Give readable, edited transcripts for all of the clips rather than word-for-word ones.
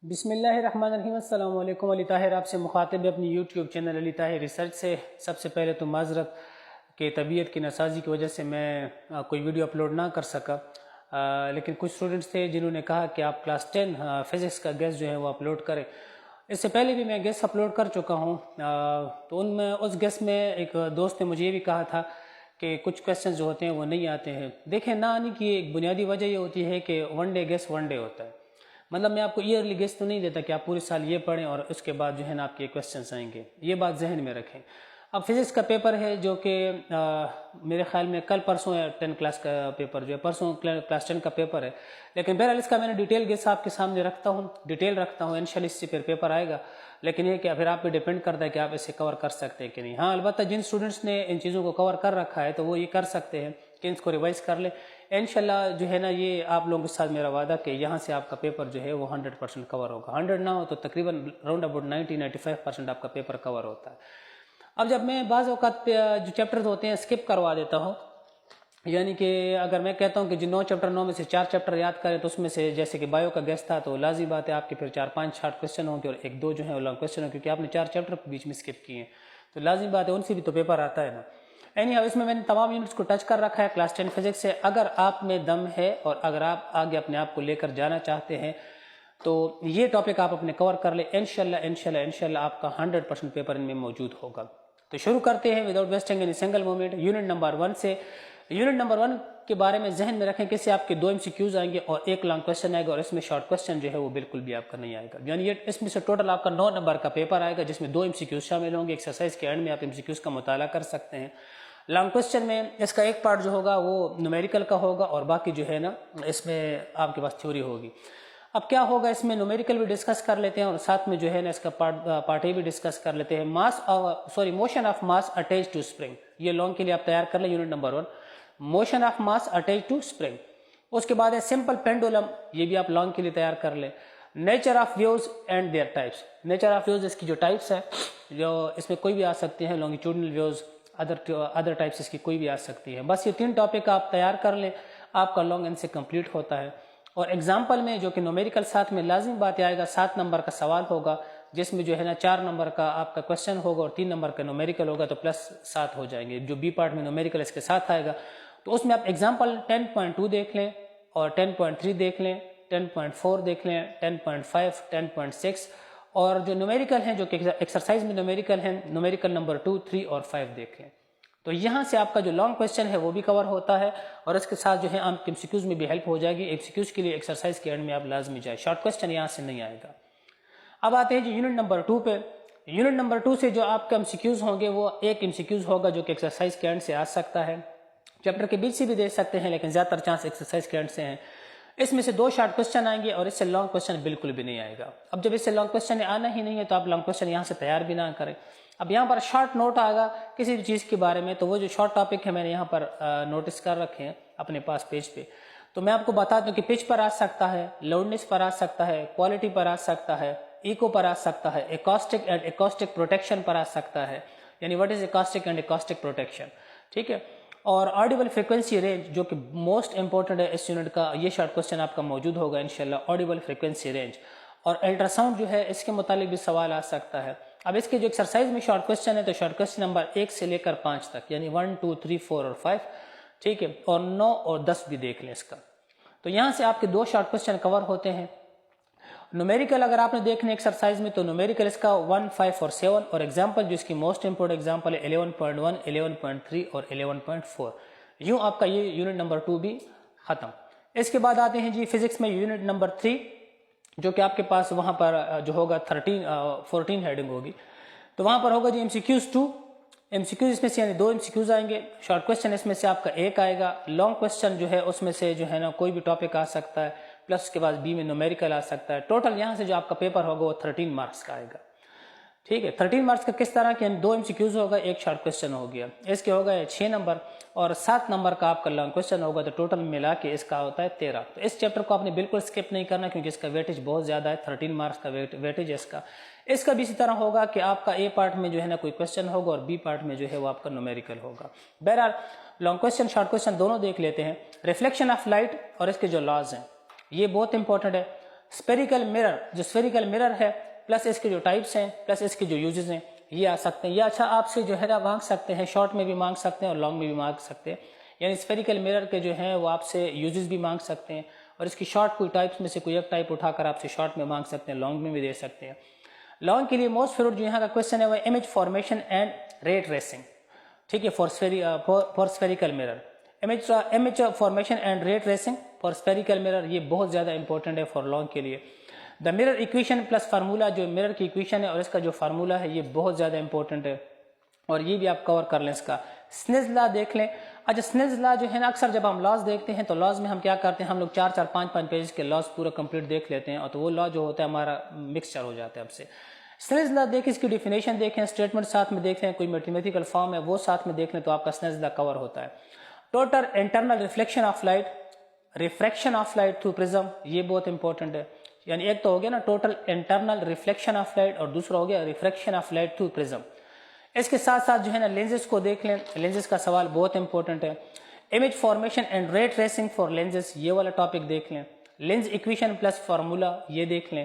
بسم اللہ الرحمن الرحیم۔ السلام علیکم۔ علی طاہر آپ سے مخاطب ہے اپنی یوٹیوب چینل علی طاہر ریسرچ سے۔ سب سے پہلے تو معذرت کہ طبیعت کی ناسازی کی وجہ سے میں کوئی ویڈیو اپلوڈ نہ کر سکا، لیکن کچھ اسٹوڈنٹس تھے جنہوں نے کہا کہ آپ کلاس 10 فزکس کا گیس جو ہے وہ اپلوڈ کریں۔ اس سے پہلے بھی میں گیس اپلوڈ کر چکا ہوں، تو ان میں اس گیس میں ایک دوست نے مجھے یہ بھی کہا تھا کہ کچھ کویسچنز جو ہوتے ہیں وہ نہیں آتے ہیں۔ دیکھیں، نہ آنے کی ایک بنیادی وجہ یہ ہوتی ہے کہ ون ڈے گیس ون ڈے ہوتا ہے، مطلب میں آپ کو ایئرلی گیس تو نہیں دیتا کہ آپ پورے سال یہ پڑھیں اور اس کے بعد جو ہے نا آپ کے کویسچنس آئیں گے، یہ بات ذہن میں رکھیں۔ اب فزکس کا پیپر ہے جو کہ میرے خیال میں کل پرسوں ہے 10 کلاس کا پیپر، جو ہے پرسوں کلاس 10 کا پیپر ہے، لیکن بہرحال اس کا میں نے ڈیٹیل گیس آپ کے سامنے رکھتا ہوں، انشاءاللہ اس سے پھر پیپر آئے گا، لیکن یہ کہ پھر آپ پہ ڈیپینڈ کرتا ہے کہ آپ اسے کور کر سکتے ہیں کہ نہیں۔ ہاں، البتہ جن اسٹوڈنٹس نے ان چیزوں کو کور کر رکھا ہے تو وہ یہ کر سکتے ہیں کہ اس کو ریوائز کر لیں۔ انشاءاللہ جو ہے نا یہ آپ لوگوں کے ساتھ میرا وعدہ کہ یہاں سے آپ کا پیپر جو ہے وہ 100% کور ہوگا، 100 نہ ہو تو تقریباً راؤنڈ اباؤٹ 90-95% آپ کا پیپر کور ہوتا ہے۔ اب جب میں بعض اوقات جو چیپٹرز ہوتے ہیں اسکپ کروا دیتا ہوں، یعنی کہ اگر میں کہتا ہوں کہ 9 چیپٹر 9 میں سے 4 چیپٹر یاد کریں تو اس میں سے جیسے کہ بایو کا گیس تھا تو لازمی بات ہے آپ کے پھر 4-5 شارٹ کویسچن ہوں گے اور 1-2 جو ہیں وہ لانگ کویسچن ہوں، کیونکہ آپ نے 4 چیپٹر بیچ میں اسکپ کیے ہیں، تو لازمی بات ہے ان سے بھی تو پیپر آتا ہے نا۔ اس میں نے تمام یونٹس کو ٹچ کر رکھا ہے کلاس 10 فزکس سے۔ اگر آپ میں دم ہے اور اگر آپ آگے اپنے آپ کو لے کر جانا چاہتے ہیں تو یہ ٹاپک آپ اپنے کور کر لیں، انشاءاللہ آپ کا 100% پیپر ان میں موجود ہوگا۔ تو شروع کرتے ہیں without wasting any single moment unit number 1 سے۔ یونٹ نمبر 1 کے بارے میں ذہن میں رکھیں کہ اس سے آپ کے 2 MCQs آئیں گے اور 1 لانگ کویسچن آئے گا، اور اس میں شارٹ کویسچن جو ہے وہ بالکل بھی آپ کا نہیں آئے گا، یعنی اس میں سے ٹوٹل آپ کا 9 نمبر کا پیپر آئے گا جس میں 2 MCQs شامل ہوں گے۔ ایکسرسائز کے اینڈ میں آپ MCQs کا مطالعہ کر سکتے ہیں۔ لانگ کویسچن میں اس کا ایک پارٹ جو ہوگا وہ نومیریکل کا ہوگا اور باقی جو ہے نا اس میں آپ کے پاس تھیوری ہوگی۔ اب کیا ہوگا، اس میں نومیریکل بھی ڈسکس کر لیتے ہیں اور ساتھ میں جو ہے نا اس کا پارٹ اے بھی ڈسکس کر لیتے ہیں۔ Motion of mass attach to spring, یہ لانگ کے لیے آپ تیار کر لیں unit number 1، motion of mass attach to spring. اس کے بعد ہے سمپل پینڈولم، یہ بھی آپ لانگ کے لیے تیار کر لیں۔ Nature of waves and their types, nature of waves اس کی جو ٹائپس ہے، جو اس میں کوئی بھی آ سکتے ہیں، لانگیٹیوڈنل ویوز، ادر ٹائپس اس کی کوئی بھی آ سکتی ہے۔ بس یہ 3 ٹاپک آپ تیار کر لیں، آپ کا لانگ ان سے کمپلیٹ ہوتا ہے۔ اور ایگزامپل میں جو کہ نومیریکل ساتھ میں لازم بات آئے گا، 7 نمبر کا سوال ہوگا جس میں جو ہے نا 4 نمبر کا آپ کا کویسچن ہوگا اور 3 نمبر کا نومیریکل ہوگا، تو +7 ہو جائیں گے۔ جو بی پارٹ میں نومیریکل اس کے ساتھ آئے گا تو اس میں آپ ایگزامپل 10.2 دیکھ لیں اور 10.3 دیکھ لیں، 10.4 دیکھ لیں، 10.5، 10.6، اور جو نومیریکل ہیں جو کہ ایکسرسائز میں نومیریکل ہیں، نومیریکل نمبر 2، 3 اور 5 دیکھ لیں۔ تو یہاں سے آپ کا جو لانگ کویسچن ہے وہ بھی کور ہوتا ہے اور اس کے ساتھ جو ہے آپ کے MCQs میں بھی ہیلپ ہو جائے گی۔ MCQs کے لیے ایکسرسائز کے اینڈ میں آپ لازمی جائے، شارٹ کویسچن یہاں سے نہیں آئے گا۔ اب آتے ہیں جی یونٹ نمبر 2 پہ۔ یونٹ نمبر 2 سے جو آپ کا MCQs ہوں گے وہ ایک MCQs ہوگا جو کہ ایکسرسائز کے اینڈ سے آ سکتا ہے، چیپٹر کے بیچ سے بھی دے سکتے ہیں لیکن زیادہ تر چانس ایکسرسائز کے اینڈ سے ہیں۔ اس میں سے 2 شارٹ کویسچن آئیں گے اور اس سے لانگ کویسچن بالکل بھی نہیں آئے گا۔ اب جب اس سے لانگ کویسچن آنا ہی نہیں ہے تو آپ لانگ کویسچن یہاں سے تیار بھی نہ کریں۔ اب یہاں پر شارٹ نوٹ آئے گا کسی بھی چیز کے بارے میں، تو وہ جو شارٹ ٹاپک ہے میں نے یہاں پر نوٹس کر رکھے ہیں اپنے پاس پیج پہ، تو میں آپ کو بتا دوں کہ پچ پر آ سکتا ہے، لاؤڈنس پر آ سکتا ہے، کوالٹی پر آ سکتا ہے، ایکو پر آ سکتا ہے، ایکاسٹک اینڈ ایکاسٹک پروٹیکشن پر آ سکتا ہے، یعنی واٹ از ایکاسٹک اینڈ ایکاسٹک پروٹیکشن، ٹھیک ہے۔ اور آڈیبل فریکوینسی رینج جو کہ موسٹ امپورٹنٹ ہے اس یونٹ کا، یہ شارٹ کویسچن آپ کا موجود ہوگا انشاءاللہ، آڈیبل فریکوینسی رینج۔ اور الٹرا ساؤنڈ جو ہے اس کے متعلق بھی سوال آ سکتا ہے۔ اب اس کے جو ایکسرسائز میں شارٹ کویسچن ہے تو شارٹ کویسچن نمبر 1 سے لے کر 5 تک، یعنی 1، 2، 3، 4 اور 5، ٹھیک ہے، اور 9 اور 10 بھی دیکھ لیں اس کا۔ تو یہاں سے آپ کے 2 شارٹ کویسچن کور ہوتے ہیں۔ نومیریکل اگر آپ نے دیکھنے ایکسرسائز میں تو نومیریکل اس کا 1، 5 اور 7، اور ایگزامپل جو اس کی موسٹ امپورٹنٹ ایگزامپل ہے 11.1، 11.3 اور 11.4۔ یوں آپ کا یہ یونٹ نمبر 2 بھی ختم۔ اس کے بعد آتے ہیں جی فزکس میں یونٹ نمبر 3، جو کہ آپ کے پاس وہاں پر جو ہوگا 14 ہیڈنگ ہوگی، تو وہاں پر ہوگا جی MCQs 2، MCQs اس میں سے یعنی 2 MCQs آئیں گے، شارٹ کویسچن اس میں سے آپ کا 1 آئے گا، لانگ کویسچن جو ہے اس میں سے جو ہے نا کوئی بھی ٹاپک آ سکتا ہے، پلس اس کے بعد بی میں نومیریکل آ سکتا ہے۔ ٹوٹل یہاں سے جو آپ کا پیپر ہوگا وہ 13 مارکس کا آئے گا، ٹھیک ہے۔ 13 مارکس کا کس طرح کہ 2 MCQs ہوگا، 1 شارٹ کویسچن ہو گیا، اس کے ہوگا 6 نمبر اور 7 نمبر کا آپ کا لانگ کویسچن ہوگا، تو ٹوٹل ملا کے اس کا ہوتا ہے 13۔ تو اس چیپٹر کو آپ نے بالکل اسکپ نہیں کرنا کیونکہ اس کا ویٹیج بہت زیادہ ہے، 13 مارکس کا ویٹیج ہے اس کا۔ اس کا بھی اسی طرح ہوگا کہ آپ کا اے پارٹ میں جو ہے نا کوئی کویسچن ہوگا اور بی پارٹ میں جو ہے وہ آپ کا نومیریکل ہوگا۔ بہرحال لانگ کویسچن شارٹ کویسچن دونوں دیکھ لیتے ہیں۔ ریفلیکشن آف لائٹ اور اس کے جو لاز ہیں یہ بہت امپورٹنٹ ہے۔ اسپیریکل مرر، جو اسپیریکل مرر ہے پلس اس کے جو ٹائپس ہیں پلس اس کے جو یوزز ہیں یہ آ سکتے ہیں. یہ اچھا آپ سے جو ہے نا مانگ سکتے ہیں، شارٹ میں بھی مانگ سکتے ہیں اور لانگ میں بھی مانگ سکتے ہیں. یعنی اسپیریکل مرر کے جو ہیں وہ آپ سے یوزز بھی مانگ سکتے ہیں اور اس کی شارٹ کوئی ٹائپس میں سے کوئی ایک ٹائپ اٹھا کر آپ سے شارٹ میں مانگ سکتے ہیں، لانگ میں بھی دے سکتے ہیں. لانگ کے لیے موسٹ فیوریٹ جو یہاں کا کوشچن ہے وہ image formation and ray tracing. ٹھیک ہے، for spherical mirror image formation and ray tracing for spherical mirror, یہ بہت زیادہ امپورٹنٹ ہے فار لانگ کے لیے. The mirror equation plus formula, جو مرر کی ایکویشن ہے اور اس کا جو فارمولا ہے یہ بہت زیادہ امپورٹنٹ ہے اور یہ بھی آپ کور کر لیں. اس کا سنیلز لا دیکھ لیں. اچھا سنیلز لا جو ہے نا اکثر جب ہم لاز دیکھتے ہیں تو لاز میں ہم کیا کرتے ہیں، ہم لوگ 4-5 پیجز کے لاز پورا کمپلیٹ دیکھ لیتے ہیں اور تو وہ لا جو ہوتا ہے ہمارا مکسچر ہو جاتا ہے اب سے. سنیلز لا دیکھیں، اس کی ڈیفینیشن دیکھیں، اسٹیٹمنٹ ساتھ میں دیکھ لیں، کوئی میتھمیٹیکل فارم ہے وہ ساتھ میں دیکھ لیں تو آپ کا سنیلز لا کور ہوتا ہے. Total internal reflection of light, refraction of light through prism, یہ بہت امپورٹنٹ ہے. یعنی ایک تو ہو گیا نا total internal reflection of light اور دوسرا ہو گیا refraction of light through prism. اس کے ساتھ ساتھ جو ہے نا لینزز کو دیکھ لیں، لینزز کا سوال بہت امپورٹنٹ ہے. Image formation and ray tracing for lenses, یہ والا ٹاپک دیکھ لیں. لینز ایکویشن پلس فارمولا یہ دیکھ لیں.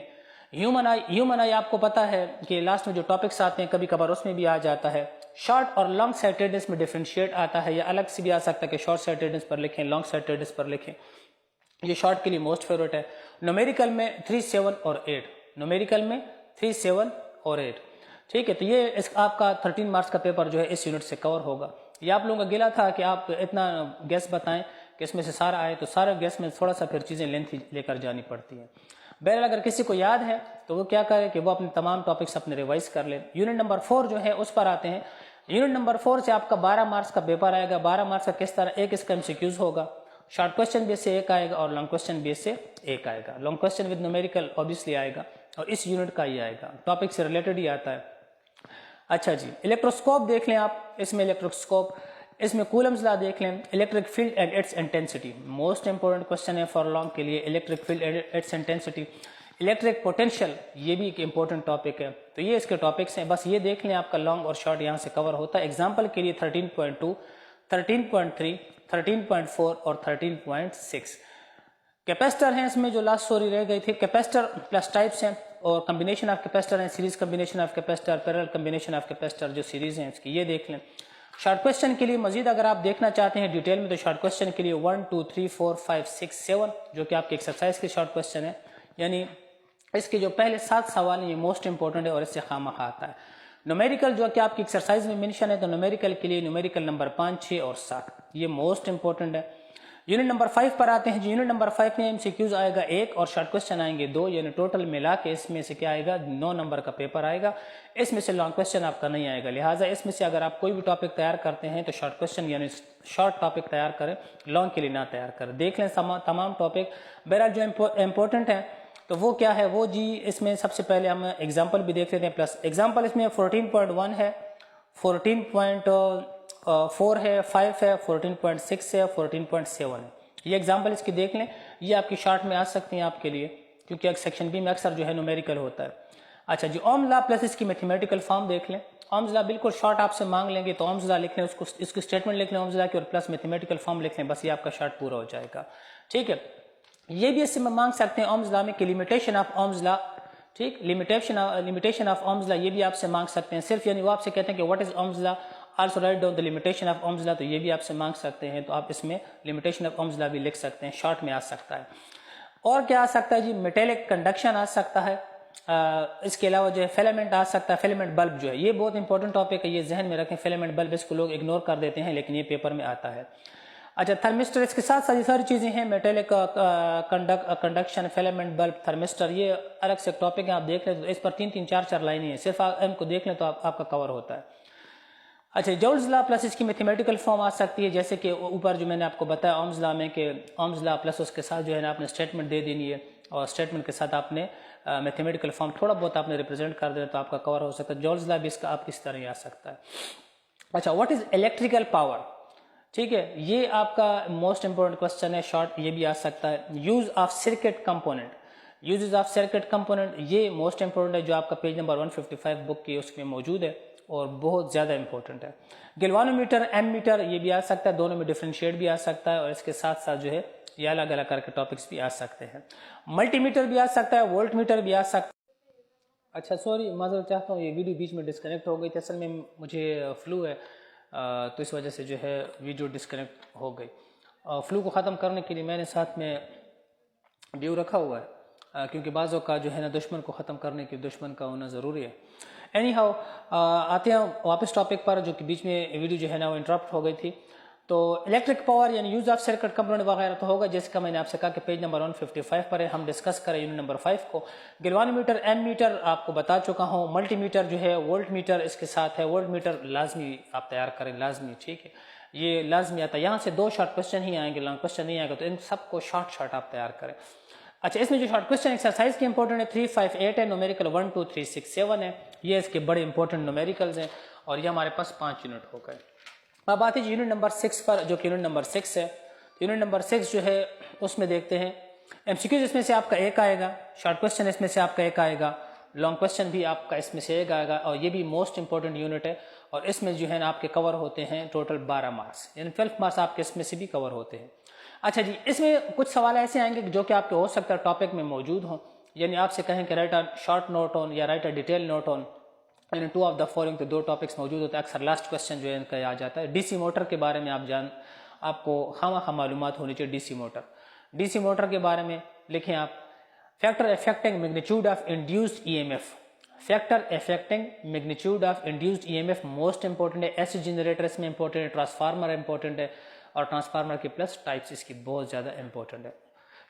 ہیومن آئی آپ کو پتہ ہے کہ لاسٹ میں جو ٹاپکس آتے ہیں کبھی کبھار اس میں بھی آ جاتا ہے. شارٹ اور لانگ سائٹیڈنس میں ڈیفرینشیٹ آتا ہے، یا الگ سے بھی آ سکتا ہے کہ شارٹ سائٹیڈنس پر لکھیں، لانگ سائٹیڈنس پر لکھیں. یہ شارٹ کے لیے موسٹ فیوریٹ ہے. نومیریکل میں 3, 7 اور 8، نومیریکل میں 3, 7 اور 8. ٹھیک ہے، تو یہ آپ کا 13 مارکس کا پیپر جو ہے اس یونٹ سے کور ہوگا. یہ آپ لوگوں کا گلا تھا کہ آپ اتنا گیس بتائیں کہ اس میں سے سارا آئے، تو سارے گیس میں تھوڑا سا پھر چیزیں لینتھی لے کر جانی پڑتی ہیں. بہرحال اگر کسی کو یاد ہے تو وہ کیا کرے کہ وہ اپنے تمام ٹاپکس اپنے ریوائز کر لیں. یونٹ نمبر 4 جو ہے اس پر آتے ہیں. یونٹ نمبر 4 سے آپ کا 12 مارکس کا پیپر آئے گا. 12 مارکس کا کس طرح، ایک اس کا MCQs ہوگا، شارٹ کوشچن بیس سے ایک آئے گا اور لانگ کوشچن بیس سے ایک آئے گا. Long question with numerical obviously آئے گا اور اس یونٹ کا یہ آئے گا، ٹاپک سے ریلیٹڈ ہی آتا ہے. اچھا جی، الیکٹروسکوپ دیکھ لیں آپ. اس میں الیکٹروسکوپ، اس میں کولمز لا دیکھ لیں. Electric field and its intensity, most important question ہے فار لانگ کے لیے. Electric field and its intensity, electric potential, یہ بھی ایک امپورٹنٹ ٹاپک ہے. تو یہ اس کے ٹاپکس ہیں، بس یہ دیکھ لیں آپ کا لانگ اور شارٹ یہاں سے کور ہوتا ہے. ایگزامپل کے لیے 13.2، 13.3، 13.4 اور 13.6. کیپیسٹر ہیں اس میں جو لاسٹ سوری رہ گئی تھی. کیپیسٹر پلس ٹائپس ہیں اور کمبینیشن آف کیپیسٹر ہیں، series combination of capacitor, parallel combination of capacitor جو سیریز ہیں اس کی، یہ دیکھ لیں. شارٹ کوشچن کے لیے مزید اگر آپ دیکھنا چاہتے ہیں ڈیٹیل میں تو شارٹ کوشچن کے لیے 1 2 3 4 5 6 7 جو کہ آپ کے ایکسرسائز کے شارٹ کوشچن ہے. یعنی اس کے جو پہلے 7 سوال ہیں یہ موسٹ امپورٹنٹ ہے اور اس سے خامخواہ آتا ہے. نومیریکل جو کہ آپ کی ایکسرسائز میں مینشن ہے، تو نومیریکل کے لیے نومیریکل نمبر 5 6 اور 7 یہ موسٹ امپورٹنٹ ہے. یونٹ نمبر 5 پر آتے ہیں. یونٹ نمبر 5 میں MCQs آئے گا 1 اور شارٹ کوشچن آئیں گے 2، یعنی ٹوٹل ملا کے اس میں سے کیا آئے گا 9 نمبر کا پیپر آئے گا. اس میں سے لانگ کوشچن آپ کا نہیں آئے گا. لہٰذا اس میں سے اگر آپ کوئی بھی ٹاپک تیار کرتے ہیں تو شارٹ کوشچن یعنی شارٹ ٹاپک تیار کریں، لانگ کے لیے نہ تیار کریں. دیکھ لیں تمام ٹاپک. بہرحال جو امپورٹنٹ ہے تو وہ کیا ہے، وہ جی اس میں سب سے پہلے ہم ایگزامپل بھی دیکھ لیتے ہیں. پلس ایگزامپل اس میں 14.1 ہے، 14.4 ہے، 5 ہے، 14.6 ہے، 14.7 ہے. یہ ایگزامپل اس کی دیکھ لیں. یہ آپ کی شارٹ میں آ سکتی ہیں آپ کے لیے، کیونکہ سیکشن بی میں اکثر جو ہے نومیریکل ہوتا ہے. اچھا جی، اومز لا پلس اس کی میتھمیٹیکل فارم دیکھ لیں. اومز لا بالکل شارٹ آپ سے مانگ لیں گے تو اومز لا لکھ لیں، اس کی اسٹیٹمنٹ لکھ لیں اومز لا کی اور پلس میتھمیٹیکل فارم لکھ لیں، بس یہ آپ کا شارٹ پورا ہو جائے گا. ٹھیک ہے، یہ بھی اس سے مانگ سکتے ہیں اومز لا میں کہ لمیٹیشن آف اومز لا. ٹھیک، لمیٹیشن آف اومز لا یہ بھی آپ سے مانگ سکتے ہیں. صرف یعنی وہ آپ سے کہتے ہیں کہ what is ohm's law, also write down the limitation of ohm's law, تو یہ بھی آپ سے مانگ سکتے ہیں. تو آپ اس میں لمیٹیشن آف اومز لا بھی لکھ سکتے ہیں، شارٹ میں آ سکتا ہے. اور کیا آ سکتا ہے جی، میٹیلک کنڈکشن آ سکتا ہے. اس کے علاوہ جو ہے فیلامنٹ آ سکتا ہے. فیلامنٹ بلب جو ہے یہ بہت امپورٹنٹ ٹاپک ہے، یہ ذہن میں رکھیں. فیلامنٹ بلب اس کو لوگ اگنور کر دیتے ہیں لیکن یہ پیپر میں آتا ہے. اچھا، تھرمسٹر اس کے ساتھ ساتھ یہ ساری چیزیں ہیں، میٹیلک کنڈکشن، فیلامنٹ بلب، تھرمسٹر، یہ الگ سے ٹاپک ہیں. آپ دیکھ لیں تو اس پر 3 4 لائنیں ہیں، صرف آپ ان کو دیکھ لیں تو آپ کا کور ہوتا ہے. اچھا، جولز لا پلس اس کی میتھمیٹیکل فارم آ سکتی ہے، جیسے کہ اوپر جو میں نے آپ کو بتایا اومز لا میں کہ اومز لا پلس اس کے ساتھ جو ہے نا آپ نے اسٹیٹمنٹ دے دینی ہے اور اسٹیٹمنٹ کے ساتھ آپ نے میتھمیٹیکل فارم تھوڑا بہت آپ نے ریپرزینٹ کر دینا تو آپ کا کور ہو سکتا ہے. جولز لا بھی اس کا آپ کس طرح ہی آ سکتا ہے. اچھا، واٹ از الیکٹریکل پاور؟ ٹھیک ہے، یہ آپ کا موسٹ امپورٹنٹ کوشچن ہے، شارٹ یہ بھی آ سکتا ہے. Use of circuit component, uses of circuit component یہ موسٹ امپورٹنٹ ہے، جو آپ کا پیج نمبر 155 بک کی اس میں موجود ہے اور بہت زیادہ امپورٹنٹ ہے. گیلوانو میٹر، ایم میٹر یہ بھی آ سکتا ہے، دونوں میں ڈفرینشیٹ بھی آ سکتا ہے اور اس کے ساتھ ساتھ جو ہے یہ الگ الگ کر کے ٹاپکس بھی آ سکتے ہیں. ملٹی میٹر بھی آ سکتا ہے, وولٹ میٹر بھی آ سکتا ہے. اچھا سوری معذرت چاہتا ہوں, یہ ویڈیو بیچ میں ڈسکنیکٹ ہو گئی تھی. اصل میں مجھے فلو ہے تو اس وجہ سے جو ہے ویڈیو ڈسکنیکٹ ہو گئی. فلو کو ختم کرنے کے لیے میں نے ساتھ میں ڈیو رکھا ہوا ہے, کیونکہ بعضوں کا جو ہے نا دشمن کو ختم کرنے کے دشمن کا ہونا ضروری ہے. اینی ہاؤ آتے ہیں واپس ٹاپک پر, جو کہ بیچ میں ویڈیو جو ہے نا وہ انٹرپٹ ہو گئی تھی. تو الیکٹرک پاور یعنی یوز آف سرکٹ کمپوننٹ وغیرہ تو ہوگا, جیسے کہ میں نے آپ سے کہا کہ پیج نمبر 155 پر ہے. ہم ڈسکس کریں یونٹ نمبر 5 کو. گلوانی میٹر, ایم میٹر آپ کو بتا چکا ہوں. ملٹی میٹر جو ہے وولٹ میٹر اس کے ساتھ ہے. وولٹ میٹر لازمی آپ تیار کریں, لازمی, ٹھیک ہے, یہ لازمی آتا ہے. یہاں سے 2 شارٹ کوشچن ہی آئیں گے, لانگ کوشچن نہیں آئے گا, تو ان سب کو شارٹ آپ تیار کریں. اچھا اس میں جو شارٹ کوشچن ایکسرسائز کے امپورٹنٹ ہے 3, 5, 8 ہے, نومیریکل 1, 2, 3, 6, 7 ہے. یہ اس کے بڑے امپورٹنٹ نومیریکلز ہیں, اور یہ ہمارے پاس 5 یونٹ ہو گئے. اب آتے ہیں یونٹ نمبر 6 پر, جو کہ یونٹ نمبر 6 ہے. یونٹ نمبر 6 جو ہے اس میں دیکھتے ہیں ایم سی کیوز اس میں سے آپ کا 1 آئے گا, شارٹ کوشچن اس میں سے آپ کا 1 آئے گا, لانگ کوشچن بھی آپ کا اس میں سے 1 آئے گا, اور یہ بھی موسٹ امپورٹنٹ یونٹ ہے. اور اس میں جو ہے نا آپ کے کور ہوتے ہیں ٹوٹل 12 مارکس, یعنی 12 مارکس آپ کے اس میں سے بھی کور ہوتے ہیں. اچھا جی, اس میں کچھ سوال ایسے آئیں گے جو کہ آپ کے ہو سکتا ہے ٹاپک میں موجود ہوں, یعنی آپ سے کہیں کہ right a short note on یا right a detail note on یعنی 2 آف دا فالوئنگ, تو 2 ٹاپکس موجود ہوتے ہیں. اکثر لاسٹ کوشچن جو ہے ان کا آ جاتا ہے. ڈی سی موٹر کے بارے میں آپ کو خواہ معلومات ہونی چاہیے. ڈی سی موٹر کے بارے میں لکھیں آپ, factor affecting magnitude of induced E M F. Factor affecting magnitude of induced E M F most important ہے. ایس جنریٹر اس میں امپورٹنٹ ہے, ٹرانسفارمر امپورٹنٹ ہے, اور ٹرانسفارمر کے پلس ٹائپس اس کی بہت زیادہ امپورٹنٹ ہے.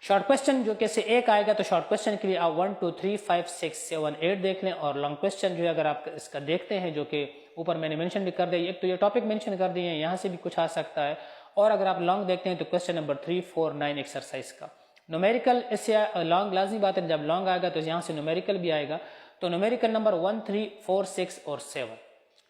شارٹ کوشچن جو کہ سے 1 آئے گا, تو شارٹ کوشچن کے لیے آپ 1, 2, 3, 5, 6, 7, 8 دیکھ لیں. اور لانگ کوشچن جو ہے اگر آپ اس کا دیکھتے ہیں, جو کہ اوپر میں نے مینشن بھی کر دیا, ایک تو یہ ٹاپک مینشن کر دیے ہیں, یہاں سے بھی کچھ آ سکتا ہے. اور اگر آپ لانگ دیکھتے ہیں تو کوشچن نمبر 3, 4, 9 ایکسرسائز کا نومیریکل, اس سے لانگ لازمی بات ہے, جب لانگ آئے گا تو یہاں سے نومیریکل بھی آئے گا. تو نومیریکل نمبر 1, 3, 4, 6 اور 7,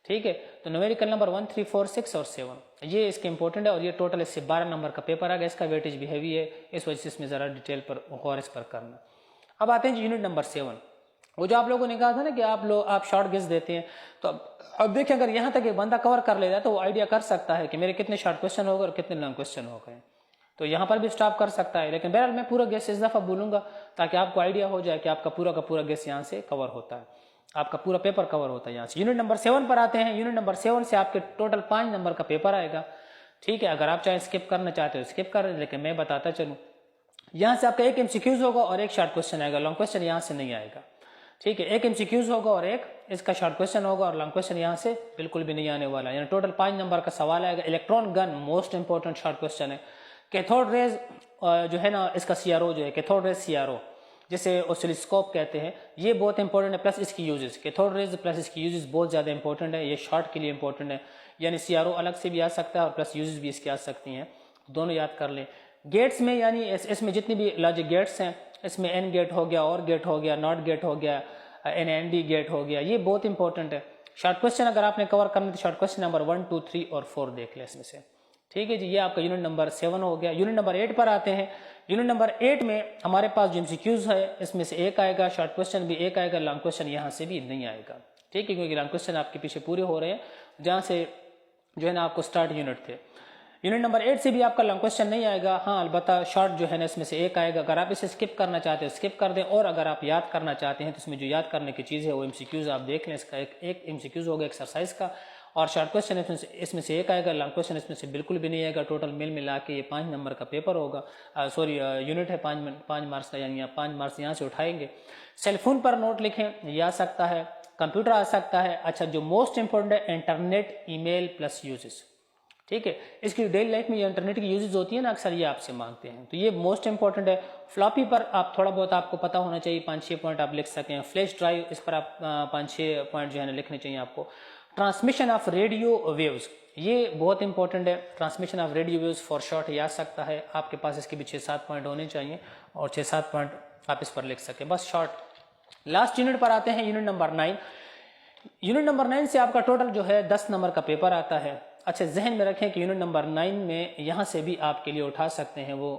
ٹھیک ہے. تو نومیریکل نمبر 1, 3, 4, 6 اور 7 یہ اس کے امپورٹنٹ ہے, اور یہ ٹوٹل اس سے 12 نمبر کا پیپر آ گیا. اس کا ویٹیج بھی ہیوی ہے, اس وجہ سے اس میں ذرا ڈیٹیل پر غور اس پر کرنا. اب آتے ہیں یونٹ نمبر 7. وہ جو آپ لوگوں نے کہا تھا نا کہ آپ شارٹ گیس دیتے ہیں, تو اب دیکھیں اگر یہاں تک ایک بندہ کور کر لیتا ہے تو وہ آئیڈیا کر سکتا ہے کہ میرے کتنے شارٹ کوشچن ہو گئے اور کتنے لانگ کوشچن ہو گئے. تو یہاں پر بھی سٹاپ کر سکتا ہے, لیکن بہرحال میں پورا گیس اس دفعہ بولوں گا تاکہ آپ کو آئیڈیا ہو جائے کہ آپ کا پورا گیس یہاں سے کور ہوتا ہے, آپ کا پورا پیپر کور ہوتا ہے یہاں سے. یونٹ نمبر 7 پر آتے ہیں. یونٹ نمبر 7 سے آپ کے ٹوٹل 5 نمبر کا پیپر آئے گا, ٹھیک ہے. اگر آپ چاہے اسکپ کرنا چاہتے ہو اسکپ کر, لیکن میں بتاتا چلوں, یہاں سے آپ کا 1 ایم سی کیوز ہوگا اور 1 شارٹ کوشچن آئے گا. لانگ کوشچن یہاں سے نہیں آئے گا, ٹھیک ہے. 1 ایم سی کیوز ہوگا اور 1 اس کا شارٹ کوشچن ہوگا, اور لانگ کوشچن یہاں سے بالکل بھی نہیں آنے والا, یعنی ٹوٹل 5 نمبر کا سوال آئے گا. Electron gun most important short question ہے. کیتھوڈ ریز جو ہے نا اس کا سی آر او جو ہے, cathode rays C R O جسے اوسیلوسکوپ کہتے ہیں, یہ بہت امپورٹنٹ ہے. پلس اس کی یوزز, کیتھوڈ ریز پلس اس کی یوزز بہت زیادہ امپورٹنٹ ہے. یہ شارٹ کے لیے امپورٹنٹ ہے, یعنی سی آر او الگ سے بھی آ سکتا ہے اور پلس یوزز بھی اس کی آ سکتی ہیں, دونوں یاد کر لیں. گیٹس میں یعنی اس میں جتنی بھی لاجک گیٹس ہیں, اس میں این گیٹ ہو گیا, اور گیٹ ہو گیا, ناٹ گیٹ ہو گیا, این ڈی گیٹ ہو گیا, یہ بہت امپورٹنٹ ہے. شارٹ کوشچن اگر آپ نے کور کرنا تو شارٹ کوشچن نمبر 1, 2, 3 اور 4 دیکھ لیں اس میں سے, ٹھیک ہے جی. یہ آپ کا یونٹ نمبر 7 ہو گیا. یونٹ نمبر 8 پر آتے ہیں. یونٹ نمبر 8 میں ہمارے پاس جو ایم سی کیوز ہے اس میں سے 1 آئے گا, شارٹ کوشچن بھی 1 آئے گا, لانگ کوشچن یہاں سے بھی نہیں آئے گا, ٹھیک ہے, کیونکہ لانگ کوشچن آپ کے پیچھے پورے ہو رہے ہیں جہاں سے جو ہے نا آپ کو سٹارٹ یونٹ تھے. یونٹ نمبر 8 سے بھی آپ کا لانگ کوشچن نہیں آئے گا, ہاں البتہ شارٹ جو ہے نا اس میں سے 1 آئے گا. اگر آپ اسے اسکپ کرنا چاہتے ہیں اسکپ کر دیں, اور اگر آپ یاد کرنا چاہتے ہیں تو اس میں جو یاد کرنے کی چیز ہے وہ ایم سی کیوز آپ دیکھ لیں. اس کا ایک ایم سی کیوز ہوگا ایکسرسائز کا, اور شارٹ کوشچن اس میں سے 1 آئے گا, لانگ کوشچن اس میں سے بالکل بھی نہیں آئے گا. ٹوٹل ملا کے یہ 5 نمبر کا پیپر ہوگا, سوری یونٹ ہے 5 مارکس کا, یعنی آپ 5 مارکس یہاں سے اٹھائیں گے. سیل فون پر نوٹ لکھیں, یہ آ سکتا ہے, کمپیوٹر آ سکتا ہے. اچھا جو موسٹ امپورٹنٹ ہے انٹرنیٹ, ای میل پلس یوزز, ٹھیک ہے. اس کی ڈیلی لائف میں یہ انٹرنیٹ کی یوزز ہوتی ہے نا, اکثر یہ آپ سے مانگتے ہیں, تو یہ موسٹ امپورٹنٹ ہے. فلاپی پر آپ تھوڑا بہت آپ کو پتہ ہونا چاہیے, 5-6 پوائنٹ آپ لکھ سکیں. فلیش ڈرائیو اس پر آپ 5-6 پوائنٹ جو ہے نا لکھنے چاہیے آپ کو. ٹرانسمیشن آف ریڈیو ویوز, یہ بہت امپورٹنٹ ہے. Transmission of radio waves for short یہ آ سکتا ہے. آپ کے پاس اس کے بھی 6-7 پوائنٹ ہونے چاہیے, اور 6-7 پوائنٹ آپ اس پر لکھ سکیں بس شارٹ. لاسٹ یونٹ پر آتے ہیں, یونٹ نمبر 9. یونٹ نمبر 9 سے آپ کا ٹوٹل جو ہے 10 نمبر کا پیپر آتا ہے. اچھا ذہن میں رکھیں کہ یونٹ نمبر 9 میں یہاں سے بھی آپ کے لیے اٹھا سکتے ہیں وہ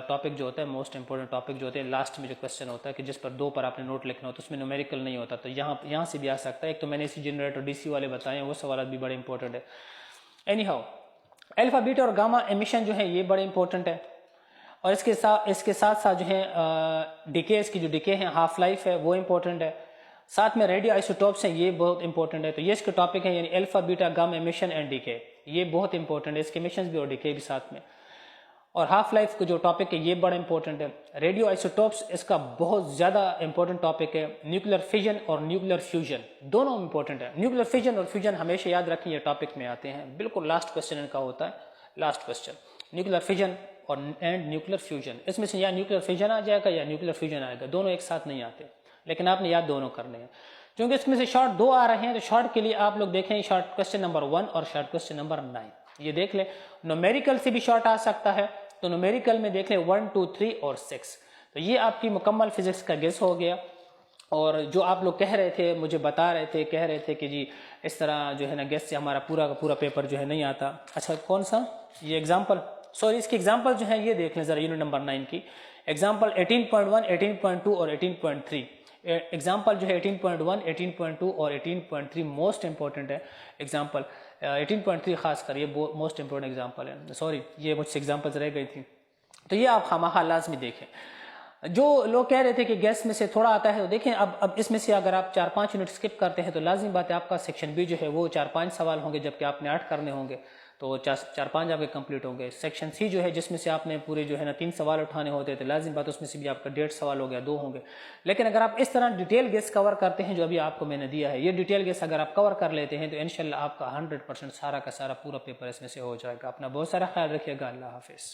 ٹاپک جو ہوتا ہے, موسٹ امپورٹنٹ ٹاپک جو ہوتے ہیں لاسٹ میں جو کوشچن ہوتا ہے کہ جس پر 2 پر آپ نے نوٹ لکھنا ہوتا ہے, اس میں نومیریکل نہیں ہوتا, تو یہاں سے بھی آ سکتا ہے. ایک تو میں نے اسی جنریٹر ڈی سی والے بتائے ہیں, وہ سوالات بھی بڑے امپورٹنٹ ہے. اینی ہاؤ الفا بیٹا اور گاما ایمیشن جو ہے یہ بڑے امپورٹنٹ ہے. اور اس کے ساتھ ساتھ جو ہے ڈیکے، اس کی جو ڈیکے ہیں، ہاف لائف ہے، وہ امپورٹنٹ ہے. ساتھ میں ریڈیو آئسوٹوپس ہیں، یہ بہت امپورٹنٹ ہے. تو یہ اس کے ٹاپک ہیں، یعنی alpha beta gamma emission and decay, یہ بہت امپورٹنٹ ہے. اس کے ایمیشنز بھی اور ڈیکے بھی ساتھ میں. اور ہاف لائف کا جو ٹاپک ہے یہ بڑا امپورٹنٹ ہے. ریڈیو آئسوٹوپس اس کا بہت زیادہ امپورٹنٹ ٹاپک ہے. نیوکلیر فیژن اور نیوکلیر فیوژن دونوں امپورٹنٹ ہے. نیوکلیر فیژن اور فیوژن ہمیشہ یاد رکھیں، یہ ٹاپک میں آتے ہیں، بالکل لاسٹ کوسچن ان کا ہوتا ہے. لاسٹ کوسچن نیوکلیر فیژن اور اینڈ نیوکلیر فیوژن، اس میں سے یا نیوکلیر فیژن آ جائے گا یا نیوکلیر فیوژن آئے گا، دونوں ایک ساتھ نہیں آتے، لیکن آپ نے یاد دونوں کرنے ہیں. کیونکہ اس میں سے شارٹ 2 آ رہے ہیں، تو شارٹ کے لیے آپ لوگ دیکھیں شارٹ کوسچن نمبر 1 اور شارٹ کوسچن نمبر 9، یہ دیکھ لیں. نومیریکل سے بھی شارٹ آ سکتا ہے، تو نومیریکل میں دیکھ لیں 1 2 3 اور 6. تو یہ آپ کی مکمل فزکس کا گیس ہو گیا. اور جو آپ لوگ کہہ رہے تھے، مجھے بتا رہے تھے، کہہ رہے تھے کہ جی اس طرح جو ہے نا گیس سے ہمارا پورا کا پورا پیپر جو ہے نہیں آتا. اچھا کون سا؟ یہ ایگزامپل، سوری اس کی ایگزامپل جو ہے یہ دیکھ لیں ذرا، یونٹ نمبر 9 کی ایگزامپل 18.1 18.2 اور 18.3. ایگزامپل جو ہے 18.1 18.2 اور 18.3 موسٹ امپورٹنٹ ہے ایگزامپل. 18.3 خاص کر یہ موسٹ امپورٹنٹ ایگزامپل ہے. سوری یہ مجھ سے ایگزامپلز رہ گئی تھی، تو یہ آپ خواہاں لازمی دیکھیں. جو لوگ کہہ رہے تھے کہ گیس میں سے تھوڑا آتا ہے، تو دیکھیں اب اس میں سے اگر آپ 4-5 یونٹ اسکپ کرتے ہیں تو لازمی بات ہے آپ کا سیکشن بی جو ہے وہ 4-5 سوال ہوں گے، جبکہ آپ نے 8 کرنے ہوں گے، تو 4-5 آپ کے کمپلیٹ ہوں گے. سیکشن سی جو ہے جس میں سے آپ نے پورے جو ہے نا 3 سوال اٹھانے ہوتے ہیں، تو لازم بات اس میں سے بھی آپ کا 1.5 سوال ہو گیا، 2 ہوں گے. لیکن اگر آپ اس طرح ڈیٹیل گیس کور کرتے ہیں جو ابھی آپ کو میں نے دیا ہے، یہ ڈیٹیل گیس اگر آپ کور کر لیتے ہیں تو انشاءاللہ آپ کا 100% سارا کا سارا پورا پیپر اس میں سے ہو جائے گا. اپنا بہت سارا خیال رکھیے گا. اللہ حافظ.